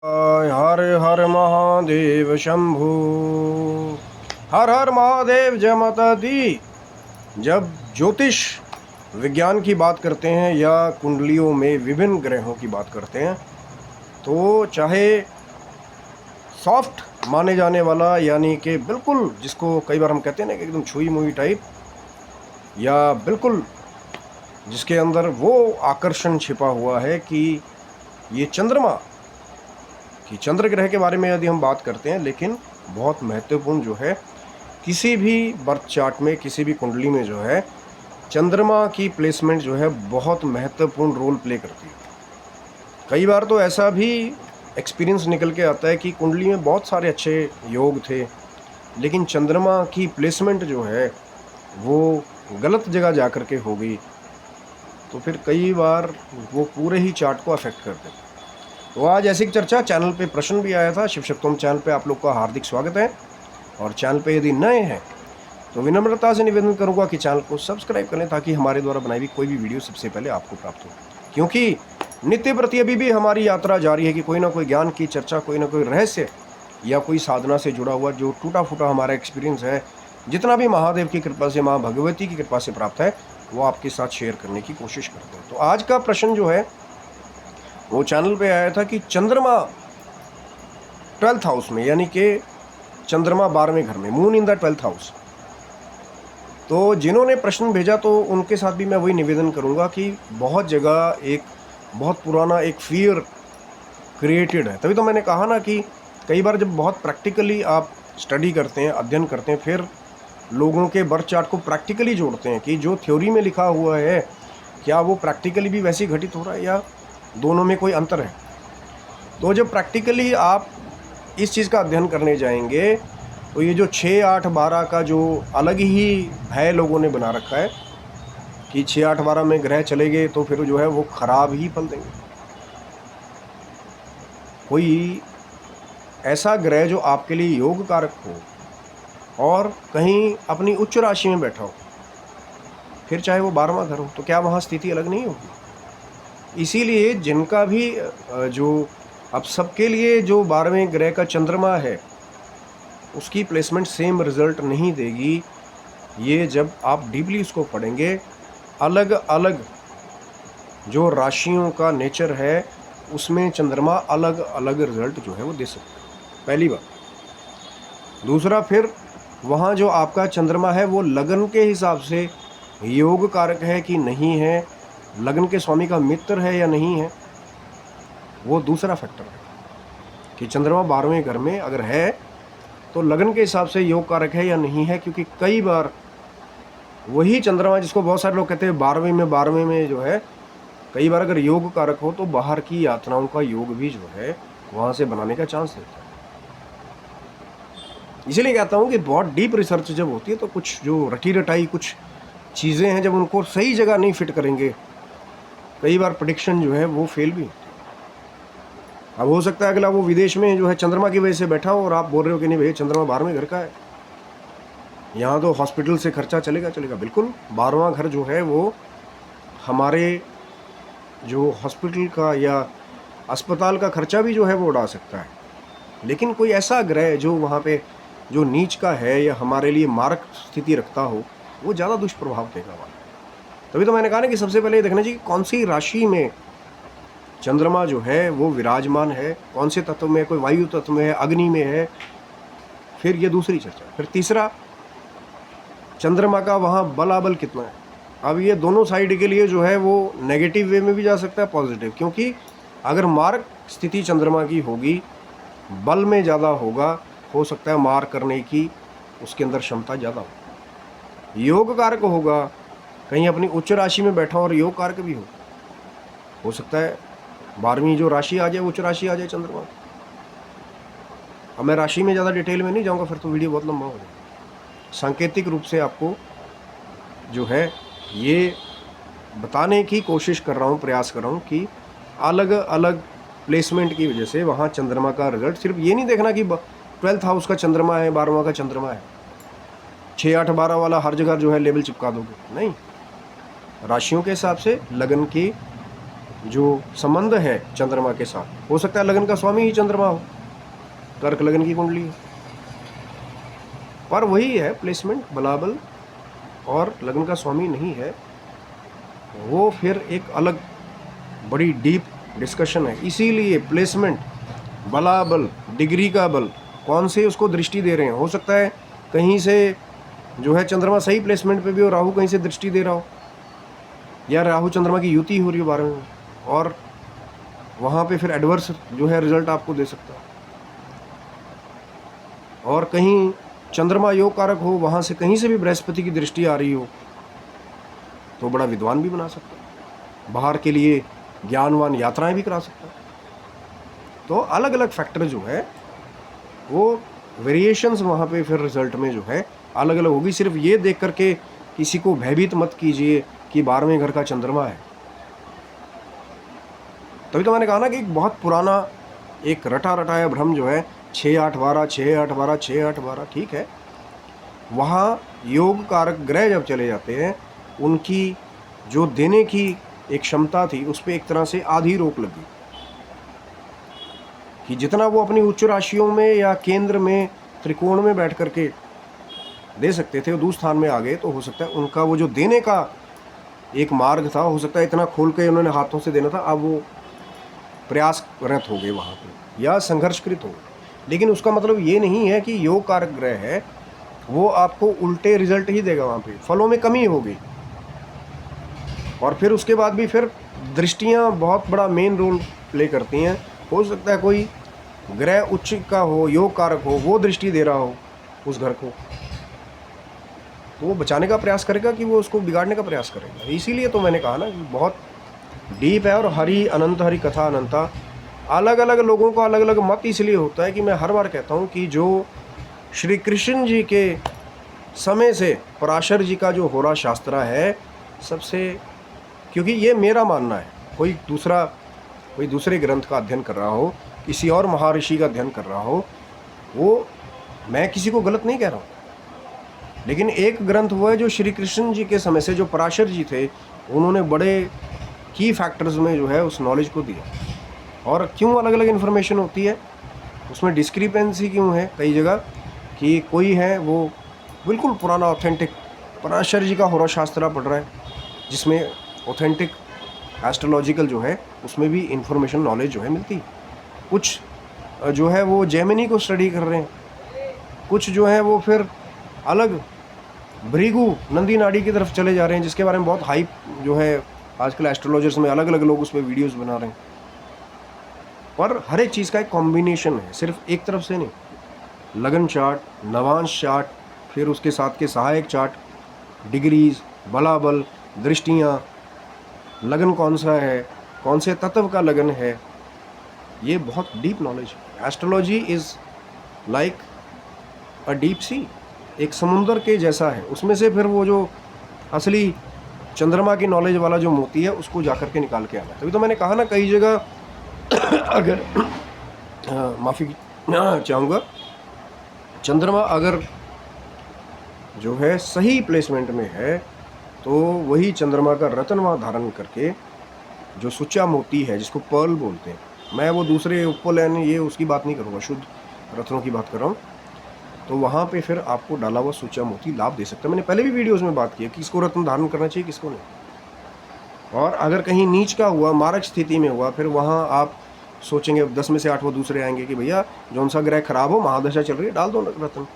हर हर महादेव शंभु। हर हर महादेव जय माता दी। जब ज्योतिष विज्ञान की बात करते हैं या कुंडलियों में विभिन्न ग्रहों की बात करते हैं तो चाहे सॉफ्ट माने जाने वाला यानी कि बिल्कुल जिसको कई बार हम कहते हैं ना कि एकदम छुई मुई टाइप, या बिल्कुल जिसके अंदर वो आकर्षण छिपा हुआ है कि ये चंद्रमा कि चंद्र ग्रह के बारे में यदि हम बात करते हैं, लेकिन बहुत महत्वपूर्ण जो है किसी भी बर्थ चार्ट में किसी भी कुंडली में जो है चंद्रमा की प्लेसमेंट जो है बहुत महत्वपूर्ण रोल प्ले करती है। कई बार तो ऐसा भी एक्सपीरियंस निकल के आता है कि कुंडली में बहुत सारे अच्छे योग थे, लेकिन चंद्रमा की प्लेसमेंट जो है वो गलत जगह जा कर के हो गई, तो फिर कई बार वो पूरे ही चार्ट को अफेक्ट कर देती है। तो आज ऐसी चर्चा चैनल पे प्रश्न भी आया था। शिव शक्तोम चैनल पे आप लोग का हार्दिक स्वागत है। और चैनल पे यदि नए हैं तो विनम्रता से निवेदन करूंगा कि चैनल को सब्सक्राइब कर लें ताकि हमारे द्वारा बनाई हुई कोई भी वीडियो सबसे पहले आपको प्राप्त हो, क्योंकि नित्य प्रति अभी भी हमारी यात्रा जारी है कि कोई ना कोई ज्ञान की चर्चा, कोई ना कोई रहस्य या कोई साधना से जुड़ा हुआ जो टूटा फूटा हमारा एक्सपीरियंस है, जितना भी महादेव की कृपा से, माँ भगवती की कृपा से प्राप्त है, वो आपके साथ शेयर करने की कोशिश करते हैं। तो आज का प्रश्न जो है वो चैनल पे आया था कि चंद्रमा 12th हाउस में, यानी कि चंद्रमा 12वें घर में, moon in the 12th house. तो जिन्होंने प्रश्न भेजा तो उनके साथ भी मैं वही निवेदन करूंगा कि बहुत जगह एक बहुत पुराना एक फियर क्रिएटेड है। तभी तो मैंने कहा ना कि कई बार जब बहुत प्रैक्टिकली आप स्टडी करते हैं, अध्ययन करते हैं, फिर लोगों के बर्थ चार्ट को प्रैक्टिकली जोड़ते हैं कि जो थ्योरी में लिखा हुआ है क्या वो प्रैक्टिकली भी वैसे घटित हो रहा है या दोनों में कोई अंतर है। तो जब प्रैक्टिकली आप इस चीज़ का अध्ययन करने जाएंगे तो ये जो 6, 8, 12 का जो अलग ही भय लोगों ने बना रखा है कि 6, 8, 12 में ग्रह चले गए तो फिर जो है वो खराब ही फल देंगे। कोई ऐसा ग्रह जो आपके लिए योग कारक हो और कहीं अपनी उच्च राशि में बैठा हो, फिर चाहे वो 12वां घर हो, तो क्या वहाँ स्थिति अलग नहीं होगी। इसीलिए जिनका भी जो अब सबके लिए जो 12वें ग्रह का चंद्रमा है उसकी प्लेसमेंट सेम रिजल्ट नहीं देगी। ये जब आप डीपली उसको पढ़ेंगे, अलग अलग जो राशियों का नेचर है उसमें चंद्रमा अलग अलग रिजल्ट जो है वो दे सकता है, पहली बात। दूसरा, फिर वहाँ जो आपका चंद्रमा है वो लगन के हिसाब से योग कारक है कि नहीं है, लगन के स्वामी का मित्र है या नहीं है, वो दूसरा फैक्टर है कि चंद्रमा 12वें घर में अगर है तो लगन के हिसाब से योग कारक है या नहीं है। क्योंकि कई बार वही चंद्रमा जिसको बहुत सारे लोग कहते हैं 12वें में जो है, कई बार अगर योग कारक हो तो बाहर की यात्राओं का योग भी जो है वहाँ से बनाने का चांस देता है। इसीलिए कहता हूँ कि बहुत डीप रिसर्च जब होती है तो कुछ जो रटी रटाई कुछ चीज़ें हैं, जब उनको सही जगह नहीं फिट करेंगे, कई बार प्रेडिक्शन जो है वो फेल भी होती है। अब हो सकता है अगला वो विदेश में जो है चंद्रमा की वजह से बैठा हो और आप बोल रहे हो कि नहीं भैया चंद्रमा 12वें घर का है, यहाँ तो हॉस्पिटल से खर्चा चलेगा। बिल्कुल, 12वां घर जो है वो हमारे जो हॉस्पिटल का या अस्पताल का खर्चा भी जो है वो उड़ा सकता है। लेकिन कोई ऐसा ग्रह जो वहाँ पे जो नीच का है या हमारे लिए मारक स्थिति रखता हो, वो ज़्यादा दुष्प्रभाव देगा वाला। तभी तो मैंने कहा ना कि सबसे पहले देखना चाहिए कौन सी राशि में चंद्रमा जो है वो विराजमान है, कौन से तत्व में, कोई वायु तत्व में है, अग्नि में है, फिर ये दूसरी चर्चा। फिर तीसरा, चंद्रमा का वहाँ बलाबल कितना है। अब ये दोनों साइड के लिए जो है वो नेगेटिव वे में भी जा सकता है, पॉजिटिव, क्योंकि अगर मारक स्थिति चंद्रमा की होगी, बल में ज़्यादा होगा, हो सकता है मार करने की उसके अंदर क्षमता ज़्यादा हो। योग कारक होगा, कहीं अपनी उच्च राशि में बैठा और योग कारक भी हो सकता है 12वीं जो राशि आ जाए, उच्च राशि आ जाए चंद्रमा। अब मैं राशि में ज़्यादा डिटेल में नहीं जाऊँगा, फिर तो वीडियो बहुत लंबा हो जाएगा। सांकेतिक रूप से आपको जो है ये बताने की कोशिश कर रहा हूँ, प्रयास कर रहा हूँ कि अलग अलग प्लेसमेंट की वजह से वहाँ चंद्रमा का रिजल्ट, सिर्फ ये नहीं देखना कि 12th हाउस का चंद्रमा है, 12वां का चंद्रमा है, 6, 8, 12 वाला हर जगह जो है लेबल चिपका दोगे, नहीं। राशियों के हिसाब से, लगन की जो संबंध है चंद्रमा के साथ, हो सकता है लगन का स्वामी ही चंद्रमा हो, कर्क लगन की कुंडली हो, पर वही है प्लेसमेंट बलाबल और लगन का स्वामी नहीं है, वो फिर एक अलग बड़ी डीप डिस्कशन है। इसीलिए प्लेसमेंट, बलाबल, डिग्री का बल, कौन से उसको दृष्टि दे रहे हैं। हो सकता है कहीं से जो है चंद्रमा सही प्लेसमेंट पे भी हो, राहु कहीं से दृष्टि दे रहा हो, या राहु चंद्रमा की युति हो रही हो 12वें में, और वहाँ पे फिर एडवर्स जो है रिजल्ट आपको दे सकता है। और कहीं चंद्रमा योग कारक हो, वहाँ से कहीं से भी बृहस्पति की दृष्टि आ रही हो, तो बड़ा विद्वान भी बना सकता है, बाहर के लिए ज्ञानवान यात्राएं भी करा सकता है। तो अलग अलग फैक्टर जो है वो वेरिएशंस वहाँ पे फिर रिजल्ट में जो है अलग अलग होगी। सिर्फ ये देख करके किसी को भयभीत मत कीजिए कि 12वें घर का चंद्रमा है। तभी तो मैंने कहा ना कि एक बहुत पुराना एक रटा रटाया भ्रम जो है 6-8-12 6-8-12 6-8-12, ठीक है, वहाँ योग कारक ग्रह जब चले जाते हैं, उनकी जो देने की एक क्षमता थी उस पर एक तरह से आधी रोक लगी कि जितना वो अपनी उच्च राशियों में या केंद्र में त्रिकोण में बैठ करके दे सकते थे, वो दूसरे स्थान में आ गए, तो हो सकता है उनका वो जो देने का एक मार्ग था, हो सकता है इतना खोल के उन्होंने हाथों से देना था, अब वो प्रयासरत हो गए वहाँ पे या संघर्षकृत हो गए। लेकिन उसका मतलब ये नहीं है कि योग कारक ग्रह है वो आपको उल्टे रिजल्ट ही देगा, वहाँ पे फलों में कमी होगी। और फिर उसके बाद भी फिर दृष्टियाँ बहुत बड़ा मेन रोल प्ले करती हैं। हो सकता है कोई ग्रह उच्च का हो, योग कारक हो, वो दृष्टि दे रहा हो उस घर को, तो वो बचाने का प्रयास करेगा कि वो उसको बिगाड़ने का प्रयास करेगा। इसीलिए तो मैंने कहा ना कि बहुत डीप है। और हरि अनंत हरि कथा अनंता, अलग अलग लोगों का अलग अलग मत इसलिए होता है कि मैं हर बार कहता हूँ कि जो श्री कृष्ण जी के समय से पराशर जी का जो होरा शास्त्र है सबसे, क्योंकि ये मेरा मानना है, कोई दूसरे ग्रंथ का अध्ययन कर रहा हो, किसी और महर्षि का अध्ययन कर रहा हो, वो मैं किसी को गलत नहीं कह रहा हूँ, लेकिन एक ग्रंथ वो है जो श्री कृष्ण जी के समय से जो पराशर जी थे, उन्होंने बड़े की फैक्टर्स में जो है उस नॉलेज को दिया। और क्यों अलग अलग इन्फॉर्मेशन होती है, उसमें डिस्क्रिपेंसी क्यों है कई जगह, कि कोई है वो बिल्कुल पुराना ऑथेंटिक पराशर जी का होरा शास्त्र पढ़ रहा है, जिसमें ऑथेंटिक एस्ट्रोलॉजिकल जो है उसमें भी इंफॉर्मेशन नॉलेज जो है मिलती है। कुछ जो है वो जेमिनी को स्टडी कर रहे हैं, कुछ जो है वो फिर अलग भृगु नंदी नाड़ी की तरफ चले जा रहे हैं, जिसके बारे में बहुत हाइप जो है आजकल एस्ट्रोलॉजर्स में अलग अलग लोग उस पर वीडियोज़ बना रहे हैं। पर हर एक चीज़ का एक कॉम्बिनेशन है, सिर्फ एक तरफ से नहीं। लगन चार्ट, नवांश चार्ट, फिर उसके साथ के सहायक चार्ट, डिग्रीज, बलाबल, दृष्टियाँ, लगन कौन सा है, कौन से तत्व का लगन है, ये बहुत डीप नॉलेज है। Astrology is like a deep sea, एक समुंदर के जैसा है। उसमें से फिर वो जो असली चंद्रमा की नॉलेज वाला जो मोती है उसको जा कर के निकाल के आना। तभी तो मैंने कहा ना कई जगह अगर माफ़ी चाहूँगा, चंद्रमा अगर जो है सही प्लेसमेंट में है तो वही चंद्रमा का रत्नवा धारण करके जो सुच्चा मोती है, जिसको पर्ल बोलते हैं, मैं वो दूसरे उपलैन ये उसकी बात नहीं करूँगा, शुद्ध रत्नों की बात कर रहा हूँ, तो वहाँ पे फिर आपको डाला हुआ सुच्चा मोती लाभ दे सकता है। मैंने पहले भी वीडियोज़ में बात की है किसको रत्न धारण करना चाहिए, किसको नहीं। और अगर कहीं नीच का हुआ, मारक स्थिति में हुआ, फिर वहाँ आप सोचेंगे 10 में से 8 वो दूसरे आएंगे कि भैया जौन सा ग्रह खराब हो, महादशा चल रही है, डाल दो रत्न,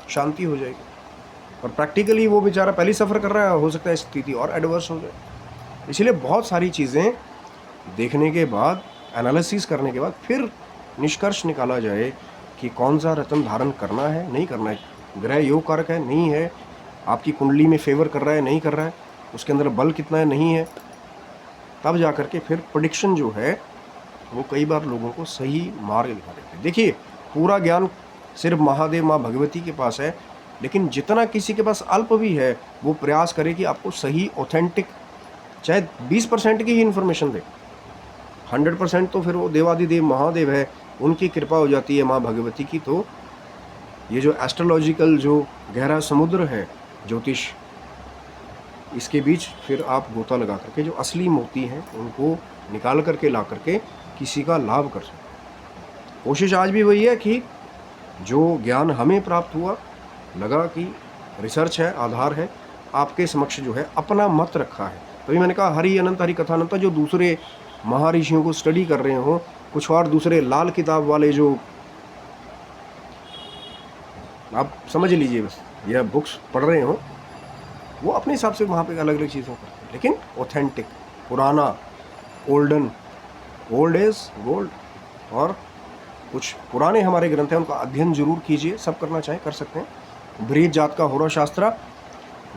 शांति हो जाएगी। और प्रैक्टिकली वो बेचारा पहले सफ़र कर रहा है, हो सकता है स्थिति और एडवर्स हो जाए। इसलिए बहुत सारी चीज़ें देखने के बाद, एनालिसिस करने के बाद फिर निष्कर्ष निकाला जाए कि कौन सा रत्न धारण करना है, नहीं करना है, ग्रह योग कारक है, नहीं है, आपकी कुंडली में फेवर कर रहा है, नहीं कर रहा है, उसके अंदर बल कितना है, नहीं है, तब जा कर के फिर प्रेडिक्शन जो है वो कई बार लोगों को सही मार्ग दिखा देते हैं। देखिए, पूरा ज्ञान सिर्फ महादेव माँ भगवती के पास है, लेकिन जितना किसी के पास अल्प भी है वो प्रयास करे कि आपको सही ऑथेंटिक, चाहे 20% की ही इन्फॉर्मेशन दे, 100% तो फिर वो देवादिदेव महादेव है, उनकी कृपा हो जाती है माँ भगवती की। तो ये जो एस्ट्रोलॉजिकल जो गहरा समुद्र है ज्योतिष, इसके बीच फिर आप गोता लगा करके जो असली मोती हैं उनको निकाल करके ला करके किसी का लाभ कर सकें। कोशिश आज भी वही है कि जो ज्ञान हमें प्राप्त हुआ, लगा कि रिसर्च है, आधार है, आपके समक्ष जो है अपना मत रखा है। तभी मैंने कहा हरि अनंत हरि कथा अनंत। जो दूसरे महर्षियों को स्टडी कर रहे हो, कुछ और दूसरे लाल किताब वाले जो आप समझ लीजिए बस यह बुक्स पढ़ रहे हो, वो अपने हिसाब से वहाँ पे अलग अलग चीज़ों करते हैं, लेकिन ऑथेंटिक, पुराना, ओल्डन, ओल्ड इज गोल्ड। और कुछ पुराने हमारे ग्रंथ हैं, उनका अध्ययन जरूर कीजिए। सब करना चाहें कर सकते हैं। ब्रीज जात का होरा शास्त्र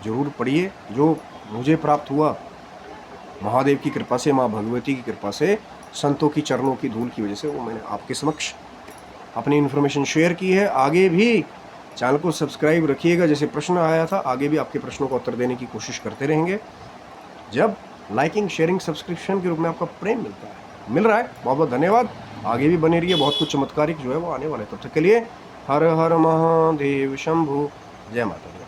जरूर पढ़िए, जो मुझे प्राप्त हुआ महादेव की कृपा से, माँ भगवती की कृपा से, संतों की चरणों की धूल की वजह से, वो मैंने आपके समक्ष अपनी इन्फॉर्मेशन शेयर की है। आगे भी चैनल को सब्सक्राइब रखिएगा। जैसे प्रश्न आया था, आगे भी आपके प्रश्नों का उत्तर देने की कोशिश करते रहेंगे, जब लाइकिंग, शेयरिंग, सब्सक्रिप्शन के रूप में आपका प्रेम मिलता है, मिल रहा है। बहुत बहुत धन्यवाद। आगे भी बने रहिए, बहुत कुछ चमत्कारिक जो है वो आने वाला है। तब तक के लिए हर हर महादेव शंभु। जय माता दी।